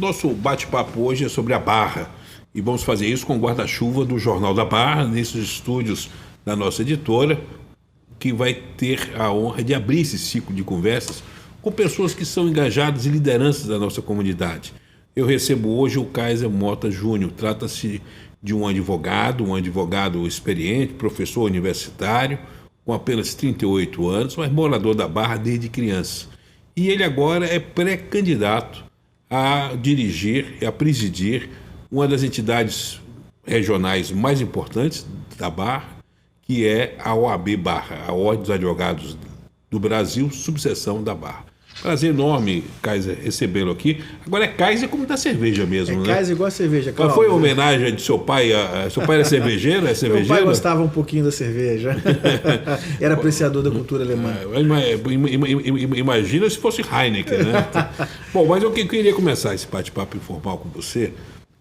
Nosso bate-papo hoje é sobre a Barra e vamos fazer isso com o guarda-chuva do Jornal da Barra, nesses estúdios da nossa editora, que vai ter a honra de abrir esse ciclo de conversas com pessoas que são engajadas e lideranças da nossa comunidade. Eu recebo hoje o Kaiser Mota Júnior. Trata-se de um advogado experiente, professor universitário, com apenas 38 anos, mas morador da Barra desde criança. E ele agora é pré-candidato a dirigir e a presidir uma das entidades regionais mais importantes da Barra, que é a OAB Barra, a Ordem dos Advogados do Brasil, subseção da Barra. Prazer enorme, Kaiser, recebê-lo aqui. Agora é Kaiser como da cerveja mesmo, né? Kaiser igual a cerveja, claro. Mas foi uma homenagem de seu pai? Seu pai era cervejeiro? É cervejeiro? Meu pai gostava um pouquinho da cerveja. Era apreciador da cultura alemã. Imagina se fosse Heineken, né? Bom, mas eu queria começar esse bate-papo informal com você,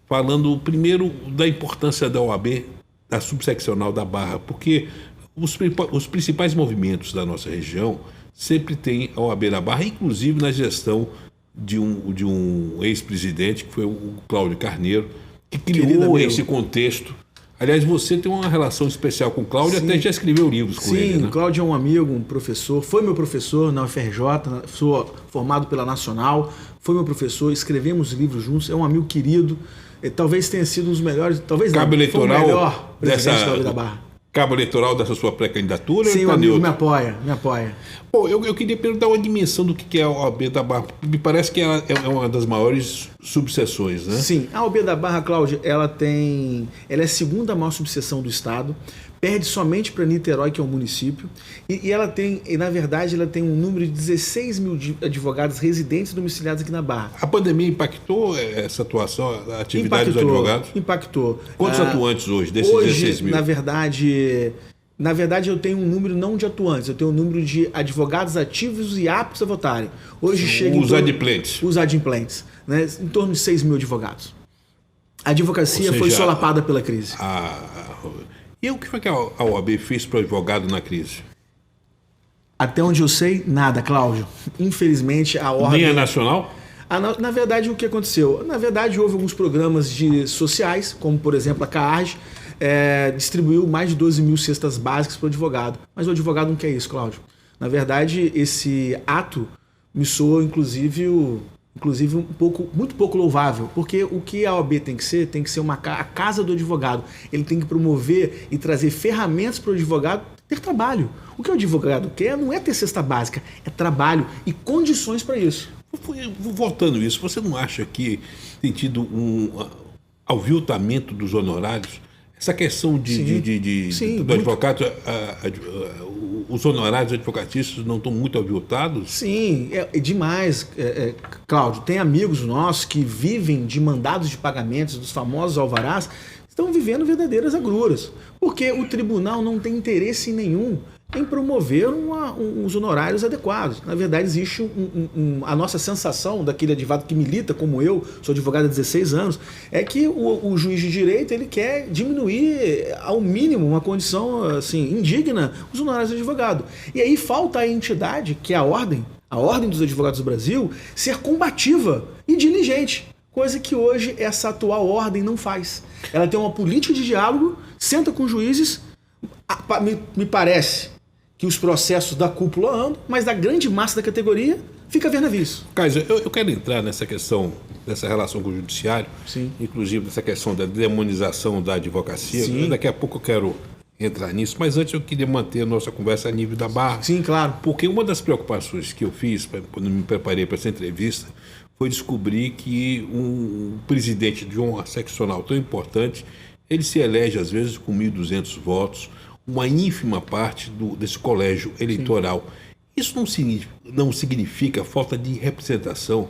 falando primeiro da importância da OAB, da subseccional da Barra, porque os principais movimentos da nossa região sempre tem a OAB da Barra, inclusive na gestão de um ex-presidente, que foi o Cláudio Carneiro, que criou esse contexto. Aliás, você tem uma relação especial com o Cláudio, até já escreveu livros com ele, né? Sim, o Cláudio é um amigo, um professor, foi meu professor na UFRJ, sou formado pela Nacional, foi meu professor, escrevemos livros juntos, é um amigo querido, talvez tenha sido um dos melhores, talvez Cabo não, eleitoral foi o melhor presidente da OAB da Barra. Cabo eleitoral dessa sua pré-candidatura? Sim, o amigo me apoia. Bom, eu queria perguntar uma dimensão do que é a OAB da Barra. Me parece que ela é uma das maiores subseções, né? Sim, a OAB da Barra, Cláudio, ela é a segunda maior subseção do estado, perde somente para Niterói, que é um município, e ela tem, na verdade, ela tem um número de 16 mil advogados residentes domiciliados aqui na Barra. A pandemia impactou essa atuação, a atividade dos advogados? Impactou. Quantos atuantes hoje, desses 16 mil? Na verdade, eu tenho um número não de atuantes, eu tenho um número de advogados ativos e aptos a votarem. Hoje chega os adimplentes. Os adimplentes, né? Em torno de 6 mil advogados. A advocacia foi solapada pela crise. E o que foi que a OAB fez para o advogado na crise? Até onde eu sei, nada, Cláudio. Infelizmente, a ordem... Nem a nacional? Na verdade, o que aconteceu? Na verdade, houve alguns programas sociais, como, por exemplo, a CAARG, distribuiu mais de 12 mil cestas básicas para o advogado. Mas o advogado não quer isso, Cláudio. Na verdade, esse ato me soa, inclusive muito pouco louvável, porque o que a OAB tem que ser a casa do advogado. Ele tem que promover e trazer ferramentas para o advogado ter trabalho. O que o advogado quer não é ter cesta básica, é trabalho e condições para isso. Voltando a isso, você não acha que tem tido um aviltamento dos honorários? Essa questão do advogado, os honorários advocatícios não estão muito aviltados? Sim, é demais, Cláudio. Tem amigos nossos que vivem de mandados de pagamentos dos famosos alvarás, estão vivendo verdadeiras agruras, porque o tribunal não tem interesse nenhum em promover uns honorários adequados. Na verdade, existe a nossa sensação daquele advogado que milita, como eu, sou advogado há 16 anos, é que o juiz de direito ele quer diminuir ao mínimo uma condição assim, indigna os honorários do advogado. E aí falta a entidade, que é a Ordem dos Advogados do Brasil, ser combativa e diligente, coisa que hoje essa atual ordem não faz. Ela tem uma política de diálogo, senta com juízes, me parece que os processos da cúpula andam, mas da grande massa da categoria fica a ver navios. Kaiser, eu quero entrar nessa questão, dessa relação com o judiciário, sim, inclusive nessa questão da demonização da advocacia. Sim. Daqui a pouco eu quero entrar nisso, mas antes eu queria manter a nossa conversa a nível da Barra. Sim, claro. Porque uma das preocupações que eu fiz quando me preparei para essa entrevista foi descobrir que um presidente de uma seccional tão importante, ele se elege às vezes com 1.200 votos, uma ínfima parte desse colégio eleitoral. Sim. Isso não significa falta de representação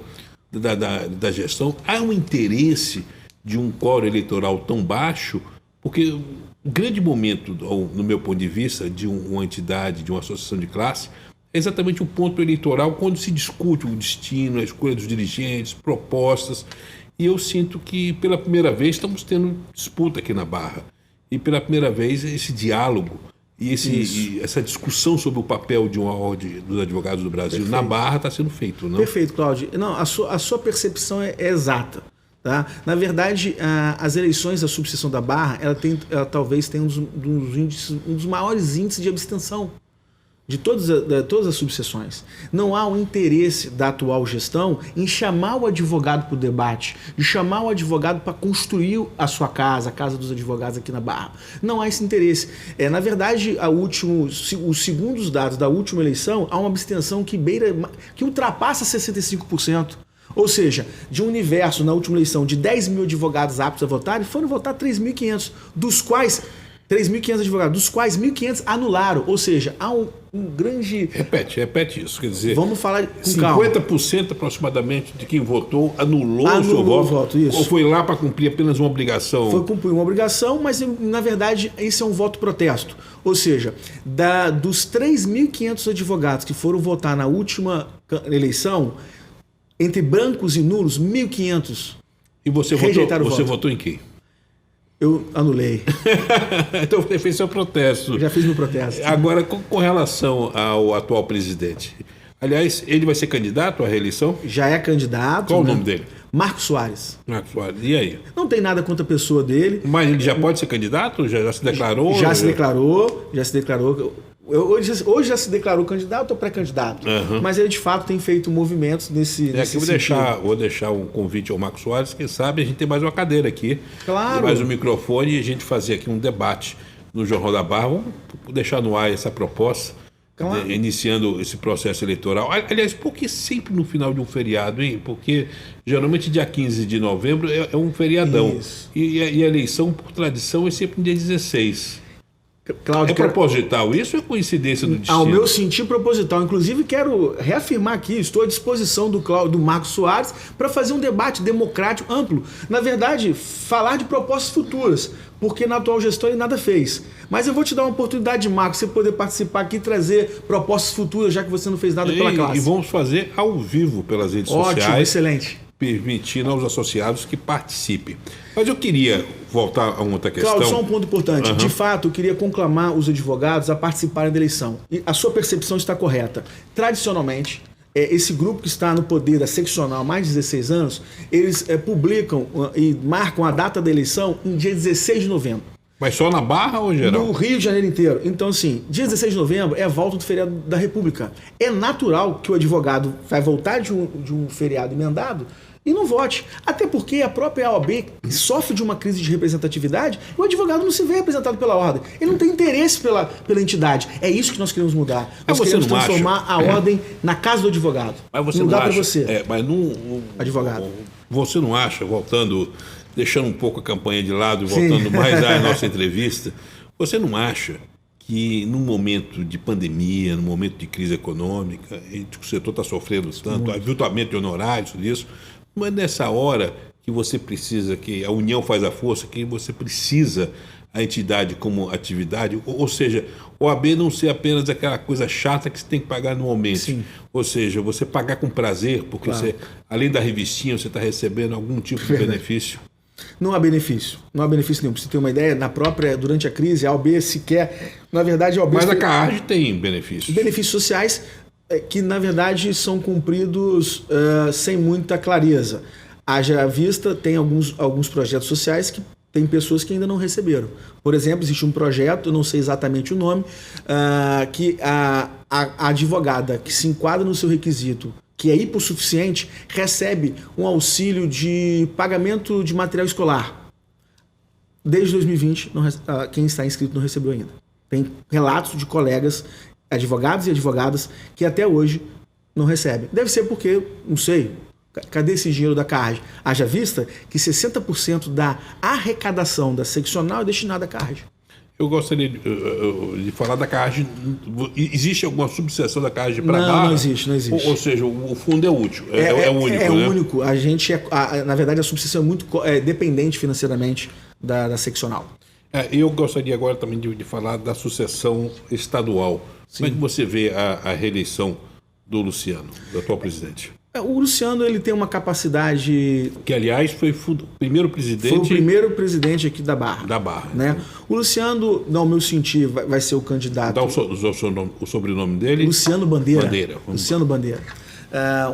da gestão? Há um interesse de um quórum eleitoral tão baixo? Porque o grande momento, no meu ponto de vista, de uma entidade, de uma associação de classe, é exatamente o ponto eleitoral, quando se discute o destino, a escolha dos dirigentes, propostas. E eu sinto que, pela primeira vez, estamos tendo disputa aqui na Barra. E, pela primeira vez, esse diálogo e essa discussão sobre o papel de uma ordem dos advogados do Brasil na Barra está sendo feito, não? Perfeito, Cláudio. Não, a sua percepção é exata. Tá? Na verdade, as eleições da subseção da Barra, ela talvez tenha um dos maiores índices de abstenção de todas as subseções. Não há um interesse da atual gestão em chamar o advogado para o debate, de chamar o advogado para construir a sua casa, a casa dos advogados aqui na Barra. Não há esse interesse. Na verdade, os segundos dados da última eleição, há uma abstenção que ultrapassa 65%. Ou seja, de um universo na última eleição de 10 mil advogados aptos a votar, foram votar 3.500, dos quais 3.500 advogados, dos quais 1.500 anularam. Ou seja, há um grande... Repete isso. Quer dizer, vamos falar com calma. 50% aproximadamente de quem votou anulou o seu voto. Isso. Ou foi lá para cumprir apenas uma obrigação? Foi cumprir uma obrigação, mas na verdade esse é um voto protesto. Ou seja, dos 3.500 advogados que foram votar na última eleição, entre brancos e nulos, 1.500 e você votou em quem? Eu anulei. Então você fez seu protesto. Eu já fiz meu protesto. Agora, com relação ao atual presidente, aliás, ele vai ser candidato à reeleição? Já é candidato. Qual o nome dele? Marcos Soares. Marcos Soares. E aí? Não tem nada contra a pessoa dele. Mas ele já pode ser candidato? Já se declarou? Já se declarou. Hoje já se declarou candidato ou pré-candidato. Mas ele, de fato, tem feito movimentos nesse sentido. Vou deixar um convite ao Marcos Soares. Quem sabe a gente tem mais uma cadeira aqui. Claro. Mais um microfone e a gente fazer aqui um debate no Jornal da Barra. Vamos deixar no ar essa proposta, claro, iniciando esse processo eleitoral. Aliás, por que sempre no final de um feriado, hein? Porque geralmente dia 15 de novembro é um feriadão. E a eleição, por tradição, é sempre no dia 16. Cláudio, é proposital isso ou é coincidência do destino? Ao meu sentir, proposital. Inclusive, quero reafirmar aqui, estou à disposição do Marcos Soares para fazer um debate democrático amplo. Na verdade, falar de propostas futuras, porque na atual gestão ele nada fez. Mas eu vou te dar uma oportunidade, Marcos, você poder participar aqui e trazer propostas futuras, já que você não fez nada pela classe. E vamos fazer ao vivo pelas redes sociais. Ótimo, excelente. Permitindo aos associados que participem. Mas eu queria voltar a uma outra questão. Cláudio, só um ponto importante. De fato, eu queria conclamar os advogados a participarem da eleição. E a sua percepção está correta. Tradicionalmente, esse grupo que está no poder da seccional há mais de 16 anos, eles publicam e marcam a data da eleição em dia 16 de novembro. Mas só na Barra ou geral? No Rio de Janeiro inteiro. Então, assim, dia 16 de novembro é a volta do feriado da República. É natural que o advogado vai voltar de um feriado emendado e não vote. Até porque a própria OAB sofre de uma crise de representatividade e o advogado não se vê representado pela ordem. Ele não tem interesse pela entidade. É isso que nós queremos mudar. Nós queremos transformar a ordem na casa do advogado. Mas você não dá para acha, você. Mas não, advogado. Você não acha, deixando um pouco a campanha de lado e voltando mais à nossa entrevista, você não acha que num momento de pandemia, num momento de crise econômica, em que o setor está sofrendo tanto, aviltamento de honorários, tudo isso, não é nessa hora que você precisa, que a união faz a força, que você precisa a entidade como atividade, ou seja, o OAB não ser apenas aquela coisa chata que você tem que pagar anualmente. Sim. Ou seja, você pagar com prazer, porque claro, você, além da revistinha, você está recebendo algum tipo de benefício. Não há benefício. Não há benefício nenhum. Para você ter uma ideia, durante a crise, a OAB sequer... Na verdade, a OAB... Mas a CAARG tem benefícios. Benefícios sociais que, na verdade, são cumpridos sem muita clareza. Haja vista, tem alguns projetos sociais que tem pessoas que ainda não receberam. Por exemplo, existe um projeto, eu não sei exatamente o nome, que a advogada que se enquadra no seu requisito, que é hipossuficiente, recebe um auxílio de pagamento de material escolar. Desde 2020, quem está inscrito não recebeu ainda. Tem relatos de colegas, advogados e advogadas, que até hoje não recebem. Deve ser porque, não sei, cadê esse dinheiro da CAARG? Haja vista que 60% da arrecadação da seccional é destinada à CAARG. Eu gostaria de falar da CAARG. Existe alguma subseção da CAARG para Barra? Não existe. Ou seja, o fundo é útil, é único. É único. A gente na verdade, a subseção é muito dependente financeiramente da seccional. Eu gostaria agora também de falar da sucessão estadual. Sim. Como é que você vê a reeleição do Luciano, do atual presidente? O Luciano, ele tem uma capacidade... Que, aliás, foi o primeiro presidente... Foi o primeiro presidente aqui da Barra. Da Barra. Né? O Luciano, no meu sentir, vai ser o candidato... Dá o sobrenome dele? Luciano Bandeira. Vamos Luciano Bandeira.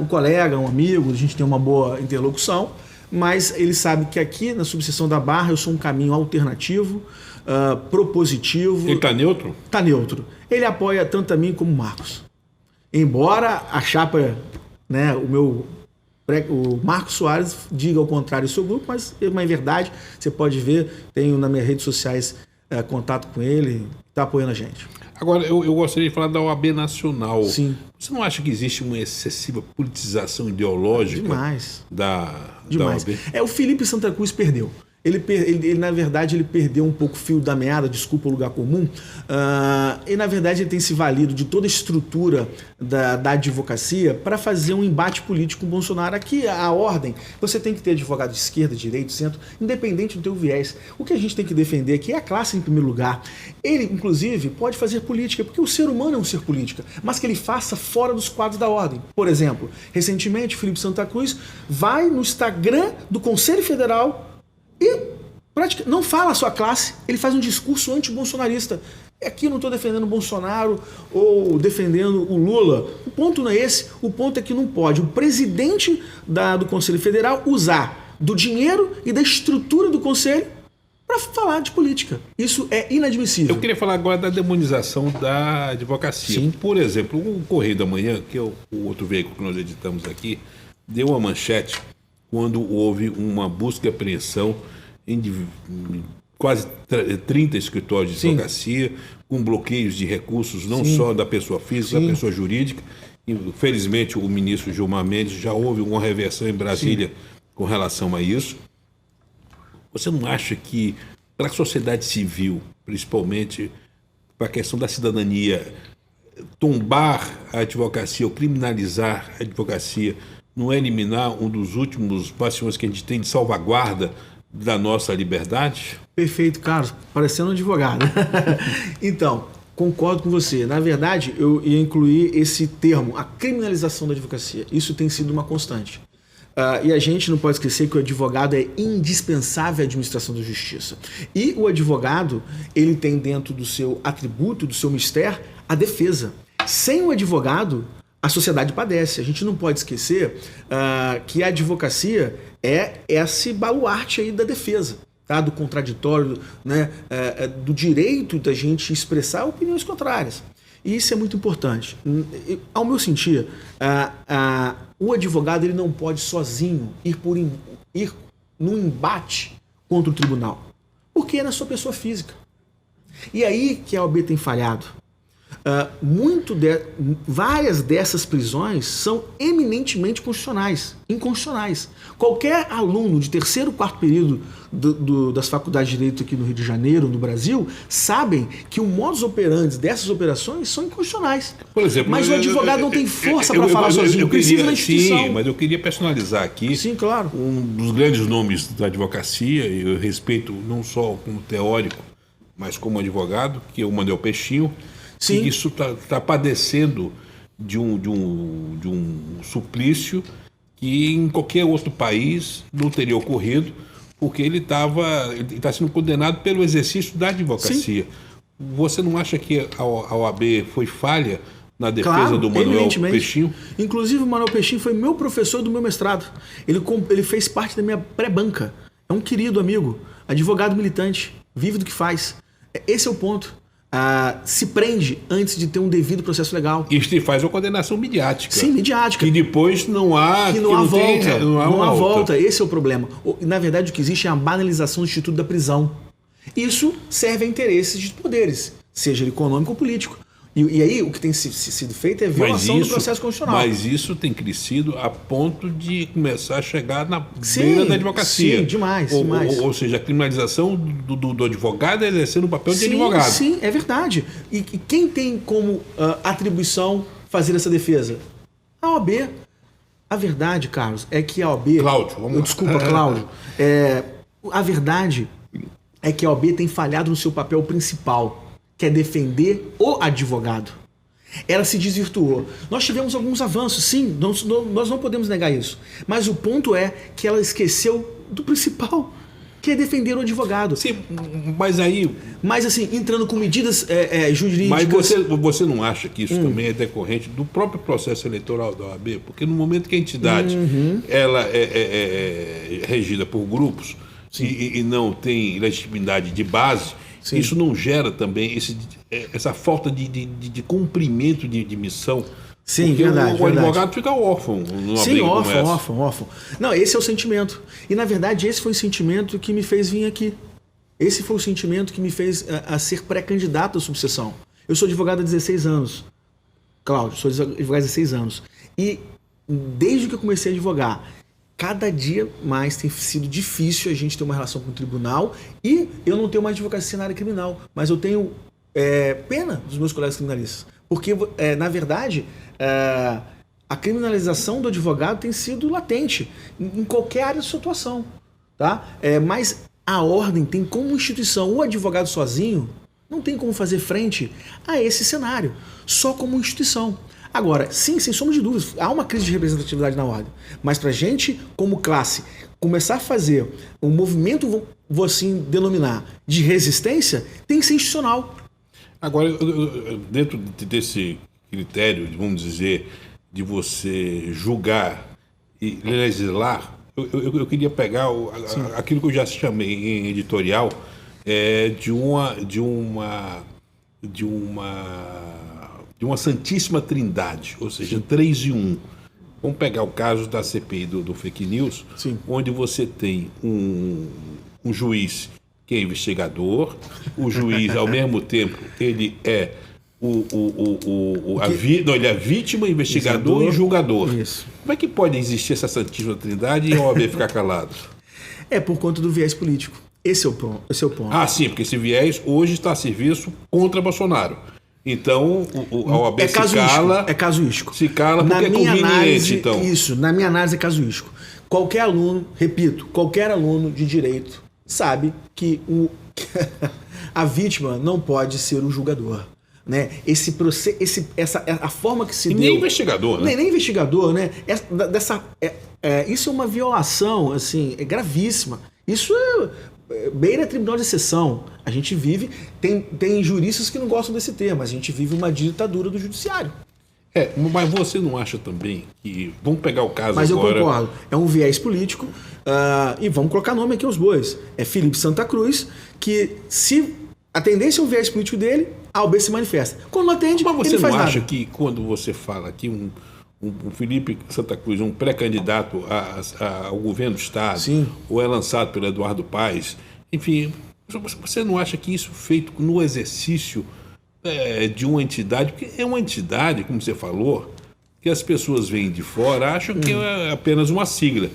Um colega, um amigo, a gente tem uma boa interlocução, mas ele sabe que aqui, na subseção da Barra, eu sou um caminho alternativo, propositivo... Ele está neutro? Está neutro. Ele apoia tanto a mim como o Marcos. Embora a chapa... Né, o Marcos Soares diga ao contrário do seu grupo, mas é uma verdade, você pode ver, tenho nas minhas redes sociais contato com ele, está apoiando a gente. Agora, eu gostaria de falar da OAB Nacional. Sim. Você não acha que existe uma excessiva politização ideológica Demais. da OAB? O Felipe Santa Cruz perdeu. Ele, na verdade, ele perdeu um pouco o fio da meada, desculpa o lugar comum, e, na verdade, ele tem se valido de toda a estrutura da advocacia para fazer um embate político com o Bolsonaro. Aqui, a ordem, você tem que ter advogado de esquerda, direita, centro, independente do teu viés. O que a gente tem que defender aqui é a classe em primeiro lugar. Ele, inclusive, pode fazer política, porque o ser humano é um ser política, mas que ele faça fora dos quadros da ordem. Por exemplo, recentemente, o Felipe Santa Cruz vai no Instagram do Conselho Federal e não fala a sua classe, ele faz um discurso anti-bolsonarista. Aqui eu não estou defendendo o Bolsonaro ou defendendo o Lula. O ponto não é esse, o ponto é que não pode o presidente do Conselho Federal usar do dinheiro e da estrutura do Conselho para falar de política. Isso é inadmissível. Eu queria falar agora da demonização da advocacia. Sim. Por exemplo, o Correio da Manhã, que é o outro veículo que nós editamos aqui, deu uma manchete quando houve uma busca e apreensão em quase 30 escritórios de advocacia, com bloqueios de recursos, não só da pessoa física, da pessoa jurídica. Infelizmente, o ministro Gilmar Mendes já houve uma reversão em Brasília com relação a isso. Você não acha que, para a sociedade civil, principalmente para a questão da cidadania, tombar a advocacia ou criminalizar a advocacia não é eliminar um dos últimos bastions que a gente tem de salvaguarda da nossa liberdade? Perfeito, Carlos. Parecendo um advogado. Então, concordo com você. Na verdade, eu ia incluir esse termo, a criminalização da advocacia. Isso tem sido uma constante. E a gente não pode esquecer que o advogado é indispensável à administração da justiça. E o advogado, ele tem dentro do seu atributo, do seu mistério, a defesa. Sem o advogado, a sociedade padece. A gente não pode esquecer que a advocacia é esse baluarte aí da defesa, tá? Do contraditório, né? Do direito da gente expressar opiniões contrárias. E isso é muito importante. Ao meu sentir, o advogado ele não pode sozinho ir num embate contra o tribunal, porque é na sua pessoa física. E aí que a OAB tem falhado. Várias dessas prisões são eminentemente inconstitucionais. Qualquer aluno de terceiro, quarto período das faculdades de Direito aqui no Rio de Janeiro, no Brasil, sabem que o modus operandi dessas operações são inconstitucionais. Por exemplo, mas o advogado não tem força para falar sozinho, precisa da instituição. Sim, mas eu queria personalizar aqui. Sim, claro. Um dos grandes nomes da advocacia, e eu respeito não só como teórico, mas como advogado, que é o Manuel Pechinho. Sim. E isso está padecendo de um suplício que em qualquer outro país não teria ocorrido, porque ele está sendo condenado pelo exercício da advocacia. Sim. Você não acha que a OAB foi falha na defesa do Manuel Pechinho? Inclusive, o Manuel Pechinho foi meu professor do meu mestrado. Ele fez parte da minha pré-banca. É um querido amigo, advogado militante, vive do que faz. Esse é o ponto. Se prende antes de ter um devido processo legal. Isso faz uma condenação midiática. Sim, midiática. Que depois não há volta. Esse é o problema. Na verdade, o que existe é a banalização do instituto da prisão. Isso serve a interesses de poderes, seja ele econômico ou político. E aí, o que tem sido feito é violação do processo constitucional. Mas isso tem crescido a ponto de começar a chegar na beira da advocacia. Sim, demais. Ou seja, a criminalização do advogado exercendo o papel de advogado. Sim, é verdade. E quem tem como atribuição fazer essa defesa? A OAB. A verdade, Carlos, é que a OAB... Cláudio, vamos lá. Desculpa, Cláudio. A verdade é que a OAB tem falhado no seu papel principal, que é defender o advogado. Ela se desvirtuou. Nós tivemos alguns avanços, sim, nós não podemos negar isso. Mas o ponto é que ela esqueceu do principal, que é defender o advogado. Sim, mas aí... Mas assim, entrando com medidas jurídicas... Mas você não acha que isso também é decorrente do próprio processo eleitoral da OAB? Porque no momento que a entidade ela é regida por grupos e não tem legitimidade de base, sim, isso não gera também essa falta de cumprimento de missão? Sim, porque verdade. O advogado fica órfão numa briga como essa. Órfão. Não, esse é o sentimento. E, na verdade, esse foi o sentimento que me fez vir aqui. Esse foi o sentimento que me fez a ser pré-candidato à subseção. Eu sou advogado há 16 anos. Cláudio, sou advogado há 16 anos. E, desde que eu comecei a advogar, cada dia mais tem sido difícil a gente ter uma relação com o tribunal. E eu não tenho mais advocacia na área criminal, mas eu tenho pena dos meus colegas criminalistas. Porque, na verdade, a criminalização do advogado tem sido latente em qualquer área de sua atuação. Tá? Mas a ordem tem como instituição, o advogado sozinho não tem como fazer frente a esse cenário, só como instituição. Agora, sim, sem sombra de dúvidas, há uma crise de representatividade na ordem. Mas para a gente, como classe, começar a fazer um movimento, vou assim denominar, de resistência, tem que ser institucional. Agora, dentro desse critério, vamos dizer, de você julgar e legislar, eu queria pegar aquilo que eu já chamei em editorial de uma santíssima trindade, ou seja, 3 em 1. Vamos pegar o caso da CPI do fake news, sim, onde você tem um juiz que é investigador, o juiz, ao mesmo tempo, ele é ele é vítima, investigador e julgador. Isso. Como é que pode existir essa santíssima trindade e a OAB ficar calado? É por conta do viés político. Esse é o ponto. Ah, sim, porque esse viés hoje está a serviço contra Bolsonaro. Então, a OAB se cala... É casuístico. Se cala porque é conveniente, então. Isso, na minha análise é casuístico. Qualquer aluno, repito, qualquer aluno de direito sabe que a vítima não pode ser o julgador. Né? Esse processo, a forma que se e deu... nem investigador, né? Nem investigador, né? Isso é uma violação, assim, gravíssima. Isso beira tribunal de exceção. A gente vive... Tem juristas que não gostam desse termo, mas a gente vive uma ditadura do judiciário. Mas você não acha também que... Vamos pegar o caso mas agora... Mas eu concordo. É um viés político e vamos colocar nome aqui aos bois. É Felipe Santa Cruz, que se a tendência é o viés político dele, a OAB se manifesta. Quando não atende, mas você ele não faz não acha nada. Que quando você fala que um Felipe Santa Cruz, um pré-candidato ao governo do Estado, sim, ou é lançado pelo Eduardo Paes, enfim, você não acha que isso feito no exercício de uma entidade, porque é uma entidade, como você falou, que as pessoas vêm de fora, acham que é apenas uma sigla,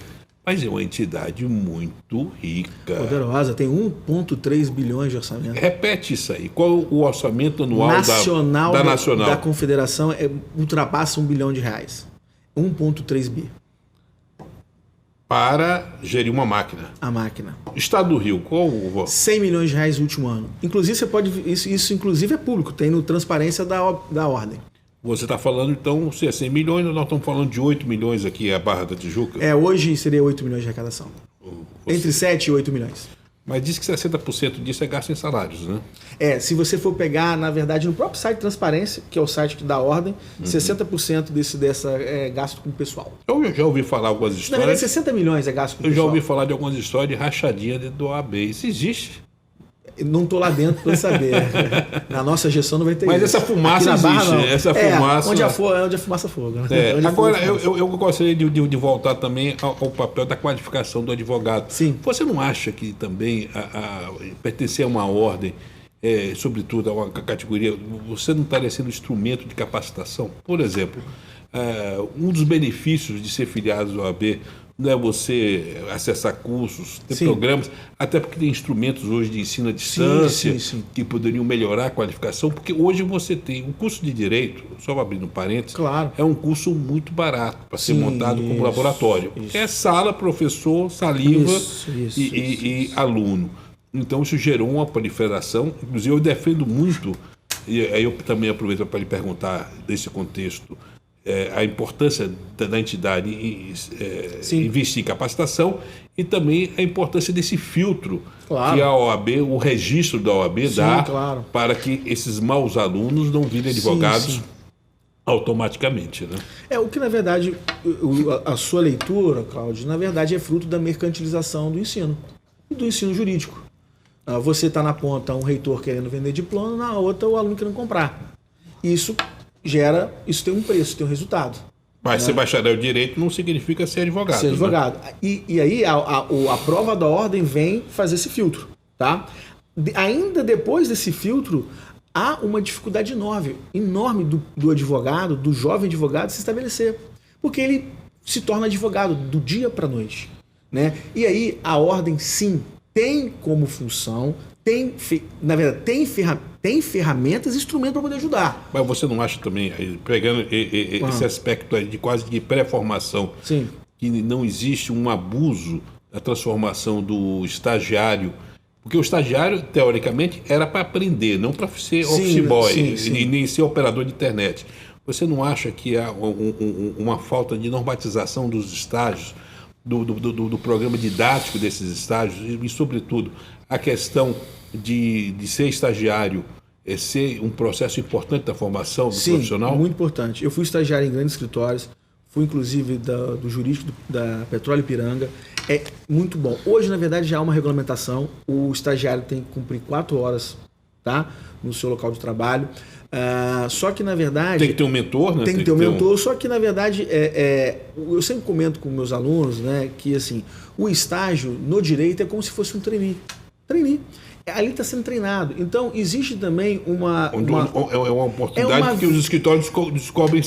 mas é uma entidade muito rica. Poderosa, tem 1,3 bilhões de orçamento. Repete isso aí, qual o orçamento anual da Nacional? Da Confederação ultrapassa R$1 bilhão. 1,3 bi. Para gerir uma máquina. A máquina. Estado do Rio, qual o valor? R$100 milhões no último ano. Inclusive, você pode. Isso inclusive é público, tem no Transparência da Ordem. Você está falando, então, se é 100 milhões, nós estamos falando de 8 milhões aqui, a Barra da Tijuca? Hoje seria 8 milhões de arrecadação. Entre 7 e 8 milhões. Mas diz que 60% disso é gasto em salários, né? Se você for pegar, na verdade, no próprio site Transparência, que é o site que dá ordem, 60% dessa é gasto com o pessoal. Eu já ouvi falar algumas histórias... Na verdade, 60 milhões é gasto com o pessoal. Eu já ouvi falar de algumas histórias de rachadinha dentro do OAB. Isso existe? Não estou lá dentro para saber. Na nossa gestão não vai ter. Mas isso. essa fumaça existe. Barra, essa fumaça... Onde a fumaça fogo. Né? Agora, eu gostaria de voltar também ao papel da qualificação do advogado. Sim. Você não acha que também pertencer a uma ordem, sobretudo a uma categoria, você não estaria sendo instrumento de capacitação? Por exemplo, um dos benefícios de ser filiado ao OAB não é você acessar cursos, ter programas, até porque tem instrumentos hoje de ensino à distância que poderiam melhorar a qualificação, porque hoje você tem um curso de Direito, só abrindo parênteses, é um curso muito barato para ser montado como laboratório. É sala, professor, saliva e aluno. Então isso gerou uma proliferação, inclusive eu defendo muito E aí eu também aproveito para lhe perguntar, nesse contexto, a importância da entidade investir em capacitação e também a importância desse filtro que a OAB, o registro da OAB dá para que esses maus alunos não virem advogados automaticamente, né? O que, na verdade, a sua leitura, Cláudio, na verdade é fruto da mercantilização do ensino e do ensino jurídico. Você está na ponta um reitor querendo vender diploma, na outra o aluno querendo comprar. Isso tem um preço, tem um resultado. Mas ser bacharel de direito não significa ser advogado. Ser advogado. Né? E aí a prova da ordem vem fazer esse filtro. Tá? Ainda depois desse filtro, há uma dificuldade enorme do advogado, do jovem advogado, se estabelecer. Porque ele se torna advogado do dia para a noite. Né? E aí a ordem, sim, tem como função, na verdade, tem ferramentas e instrumentos para poder ajudar. Mas você não acha também, pegando esse aspecto aí de quase de pré-formação, que não existe um abuso da transformação do estagiário? Porque o estagiário, teoricamente, era para aprender, não para ser office boy e nem ser operador de internet. Você não acha que há uma falta de normatização dos estágios, do programa didático desses estágios e, sobretudo, a questão de ser estagiário ser um processo importante da formação do profissional? Muito importante. Eu fui estagiário em grandes escritórios, fui inclusive do jurídico da Petróleo Ipiranga. É muito bom. Hoje, na verdade, já há uma regulamentação. O estagiário tem que cumprir 4 horas, tá, no seu local de trabalho. Só que, na verdade... Tem que ter um mentor, né? Tem que ter um mentor, só que, na verdade, eu sempre comento com meus alunos, né, que assim, o estágio no direito é como se fosse um trainee. Ali está sendo treinado. Então, existe também uma oportunidade que os escritórios descobrem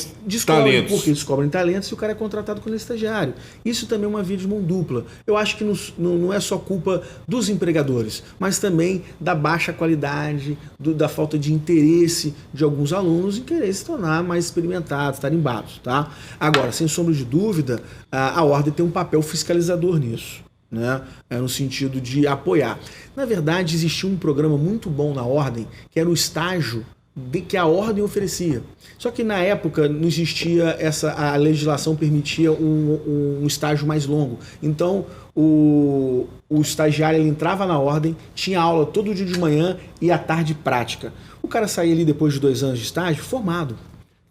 talentos. Porque descobrem talentos e o cara é contratado quando é estagiário. Isso também é uma via de mão dupla. Eu acho que não é só culpa dos empregadores, mas também da baixa qualidade, da falta de interesse de alguns alunos em querer se tornar mais experimentados, tarimbados. Tá? Agora, sem sombra de dúvida, a ordem tem um papel fiscalizador nisso. Né? No sentido de apoiar. Na verdade, existia um programa muito bom na ordem, que era o estágio que a ordem oferecia. Só que na época não existia a legislação permitia um estágio mais longo. Então o estagiário ele entrava na ordem, tinha aula todo dia de manhã e à tarde prática. O cara saía ali depois de 2 anos de estágio formado.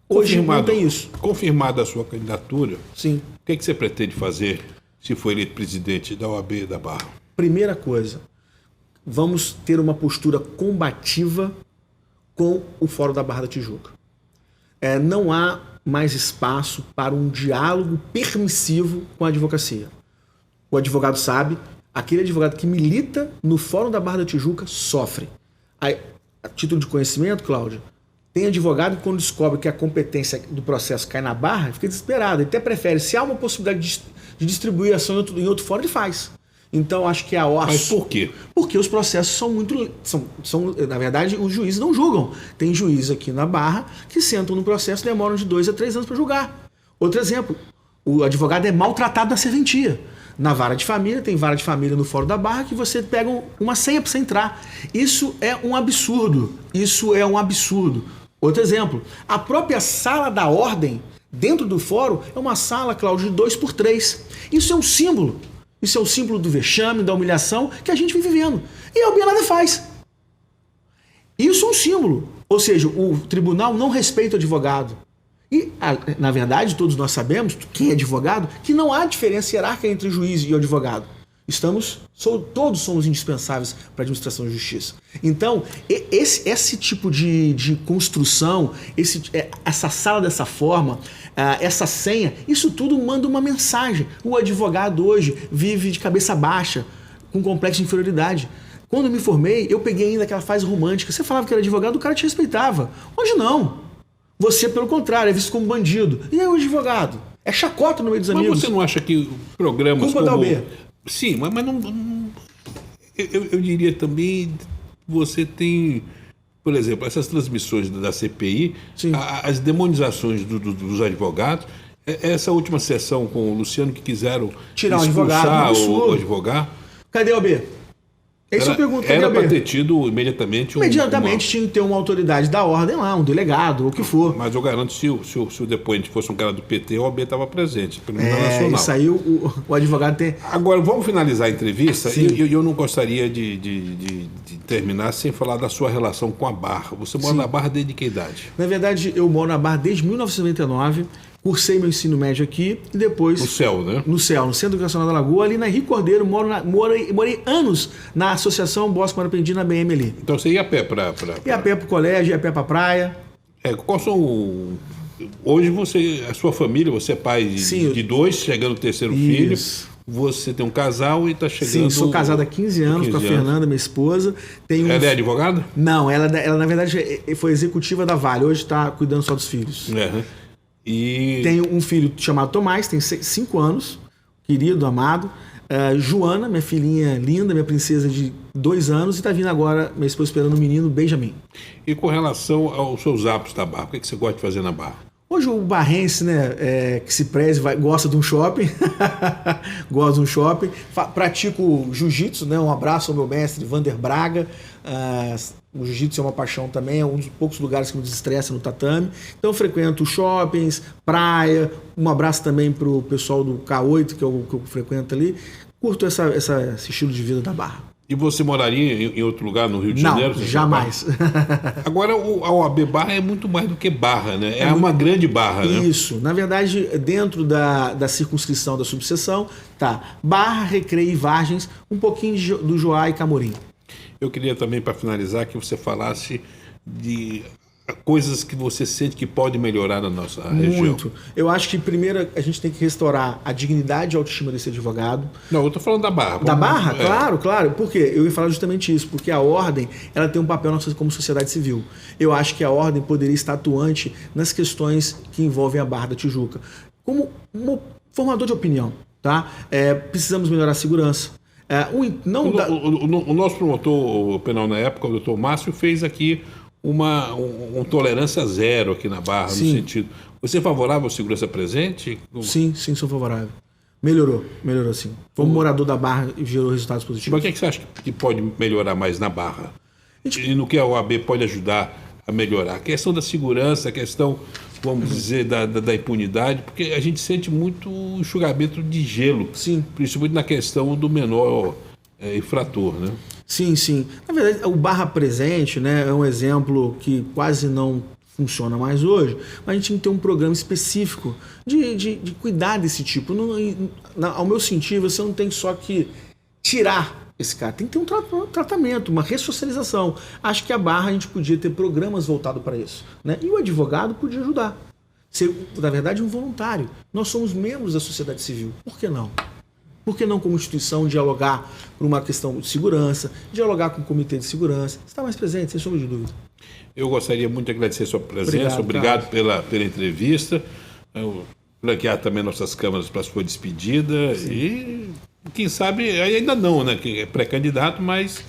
Hoje não tem isso. Confirmada a sua candidatura, sim. O que você pretende fazer se for eleito presidente da OAB da Barra? Primeira coisa, vamos ter uma postura combativa com o Fórum da Barra da Tijuca. Não há mais espaço para um diálogo permissivo com a advocacia. O advogado sabe, aquele advogado que milita no Fórum da Barra da Tijuca sofre. A título de conhecimento, Cláudio, tem advogado que quando descobre que a competência do processo cai na barra, fica desesperado. Ele até prefere, se há uma possibilidade de distribuir a ação em outro fórum, ele faz. Então, acho que Mas por quê? Porque os processos são muito... na verdade, os juízes não julgam. Tem juízes aqui na Barra que sentam no processo e demoram de 2 a 3 anos para julgar. Outro exemplo, o advogado é maltratado na serventia. Na vara de família, tem vara de família no Fórum da Barra que você pega uma senha para você entrar. Isso é um absurdo. Outro exemplo, a própria sala da ordem dentro do fórum é uma sala, Cláudio, de 2x3. Isso é um símbolo. Isso é o símbolo do vexame, da humilhação que a gente vem vivendo. E a OAB nada faz. Isso é um símbolo. Ou seja, o tribunal não respeita o advogado. E, na verdade, todos nós sabemos, quem é advogado, que não há diferença hierárquica entre o juiz e o advogado. Todos somos indispensáveis para a administração de justiça. Então, esse tipo de construção, essa sala dessa forma, essa senha, isso tudo manda uma mensagem. O advogado hoje vive de cabeça baixa, com complexo de inferioridade. Quando eu me formei, eu peguei ainda aquela fase romântica. Você falava que era advogado, o cara te respeitava. Hoje não. Você, pelo contrário, é visto como bandido. E aí o advogado? É chacota no meio dos amigos. Mas você não acha que programas Culpa da OAB. Sim, mas não... Eu diria também, você tem, por exemplo, essas transmissões da CPI, as demonizações dos advogados, essa última sessão com o Luciano que quiseram tirar expulsar o advogado. Cadê o OAB? Essa é a pergunta. Era para ter tido imediatamente Imediatamente tinha que ter uma autoridade da ordem lá, um delegado, ou o que for. Mas eu garanto, se o depoente fosse um cara do PT, o OAB estava presente, pelo menos nacional. Isso aí o advogado tem... Agora, vamos finalizar a entrevista. Eu não gostaria de terminar sem falar da sua relação com a Barra. Você mora na Barra desde que idade? Na verdade, eu moro na Barra desde 1999, cursei meu ensino médio aqui e depois... No CEL, né? No CEL, no Centro Educacional da Lagoa, ali na Henrique Cordeiro, morei anos na Associação Bosque Marapendi, na BM ali. Então você ia a pé para... Ia a pé para o colégio, ia a pé para a praia. Qual são... Hoje a sua família, você é pai de dois, chegando ao terceiro filho. Você tem um casal e está chegando... Sim, sou casado há 15 anos com a Fernanda, minha esposa. Ela é advogada? Não, ela na verdade foi executiva da Vale, hoje está cuidando só dos filhos. E... Tenho um filho chamado Tomás, tem 5 anos, querido, amado. Joana, minha filhinha linda, minha princesa de 2 anos, e está vindo agora, minha esposa esperando um menino, Benjamin. E com relação aos seus hábitos da Barra, o que você gosta de fazer na Barra? Hoje o barrense, né, que se preze, gosta de um shopping, gosta de um shopping, pratico jiu-jitsu, né, um abraço ao meu mestre Vander Braga, o jiu-jitsu é uma paixão também, é um dos poucos lugares que me desestressa no tatame, então eu frequento shoppings, praia, um abraço também para o pessoal do K8, que eu frequento ali, curto esse estilo de vida da Barra. E você moraria em outro lugar no Rio de Janeiro? Não, jamais. Agora, a OAB Barra é muito mais do que Barra, né? É uma grande Barra, né? Isso. Na verdade, dentro da circunscrição da subseção, tá Barra, Recreio e Vargens, um pouquinho do Joá e Camorim. Eu queria também, para finalizar, que você falasse de coisas que você sente que pode melhorar na nossa região. Muito. Eu acho que primeiro a gente tem que restaurar a dignidade e a autoestima desse advogado. Não, eu estou falando da Barra. Da Barra? Claro. Por quê? Eu ia falar justamente isso, porque a ordem ela tem um papel como sociedade civil. Eu acho que a ordem poderia estar atuante nas questões que envolvem a Barra da Tijuca. Como um formador de opinião, tá? Precisamos melhorar a segurança. O nosso promotor penal na época, o doutor Márcio, fez aqui uma tolerância zero aqui na Barra, no sentido... Você é favorável à segurança presente? Sim, sou favorável. Melhorou sim. Como morador da Barra, gerou resultados positivos. Mas o que você acha que pode melhorar mais na Barra? E no que a OAB pode ajudar a melhorar? A questão da segurança, a questão, vamos dizer, da impunidade, porque a gente sente muito enxugamento de gelo, principalmente na questão do menor infrator, né? Sim. Na verdade, o Barra Presente, né, é um exemplo que quase não funciona mais hoje, mas a gente tem que ter um programa específico de cuidar desse tipo. Ao meu sentir, você não tem só que tirar esse cara, tem que ter um tratamento, uma ressocialização. Acho que a Barra a gente podia ter programas voltados para isso, né? E o advogado podia ajudar. Ser, na verdade, um voluntário. Nós somos membros da sociedade civil. Por que não? Por que não, como instituição, dialogar por uma questão de segurança, dialogar com o comitê de segurança? Você está mais presente, sem sombra de dúvida. Eu gostaria muito de agradecer a sua presença. Obrigado pela entrevista. Blanquear também nossas câmaras para a sua despedida. Sim. E, quem sabe, ainda não, né? Que é pré-candidato, mas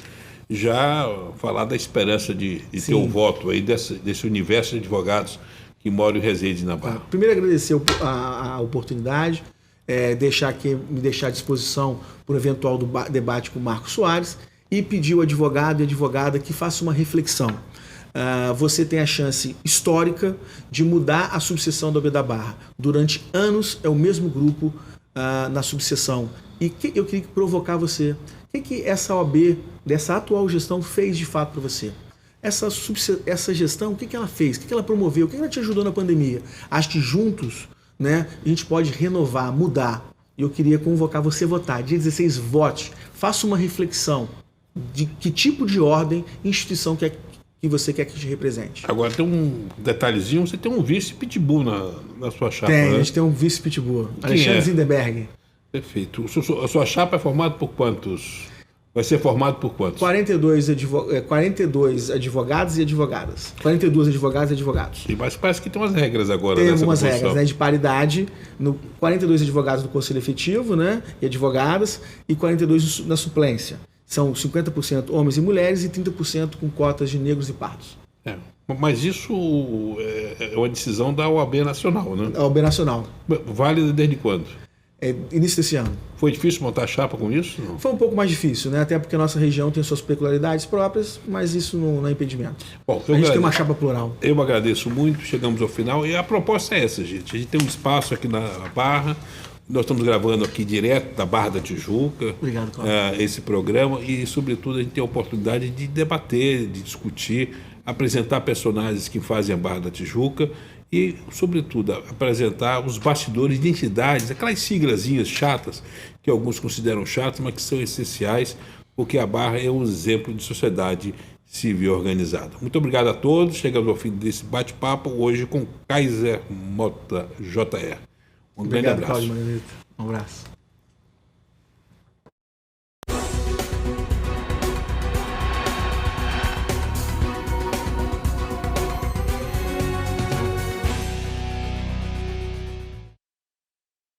já falar da esperança de ter o voto aí desse universo de advogados que moram e residem na Barra. Primeiro, agradecer a oportunidade. Me deixar à disposição para o eventual debate com o Marcos Soares e pedir ao advogado e advogada que faça uma reflexão. Você tem a chance histórica de mudar a subseção da OAB da Barra. Durante anos é o mesmo grupo na subseção. E eu queria provocar você. O que essa OAB, dessa atual gestão, fez de fato para você? Essa gestão, o que ela fez? O que ela promoveu? O que ela te ajudou na pandemia? Acho que juntos, né, a gente pode renovar, mudar. E eu queria convocar você a votar. Dia 16, vote. Faça uma reflexão de que tipo de ordem, instituição que você quer que te represente. Agora, tem um detalhezinho, você tem um vice-pitbull na sua chapa, né? A gente tem um vice-pitbull, Alexandre Zindenberg. Perfeito. A sua chapa é formada por quantos? Vai ser formado por quantos? 42 advogados e advogadas. 42 advogados e advogados. Mas parece que tem umas regras agora. Tem algumas regras, né, de paridade. 42 advogados do Conselho Efetivo, né, e advogadas, e 42 na suplência. São 50% homens e mulheres e 30% com cotas de negros e pardos. Mas isso é uma decisão da OAB Nacional, né? A OAB Nacional. Válida desde quando? início desse ano. Foi difícil montar chapa com isso? Não. Foi um pouco mais difícil, né? Até porque a nossa região tem suas peculiaridades próprias, mas isso não é impedimento. Bom, A gente tem uma chapa plural. Eu agradeço muito, chegamos ao final e a proposta é essa, gente. A gente tem um espaço aqui na Barra, nós estamos gravando aqui direto da Barra da Tijuca. Obrigado, Cláudio. Esse programa e, sobretudo, a gente tem a oportunidade de debater, de discutir, apresentar personagens que fazem a Barra da Tijuca e, sobretudo, apresentar os bastidores de entidades, aquelas siglazinhas chatas, que alguns consideram chatas, mas que são essenciais, porque a Barra é um exemplo de sociedade civil organizada. Muito obrigado a todos. Chegamos ao fim desse bate-papo, hoje com Kaiser Mota JR. Um grande abraço. Obrigado, Cláudio Manuelito. Um abraço.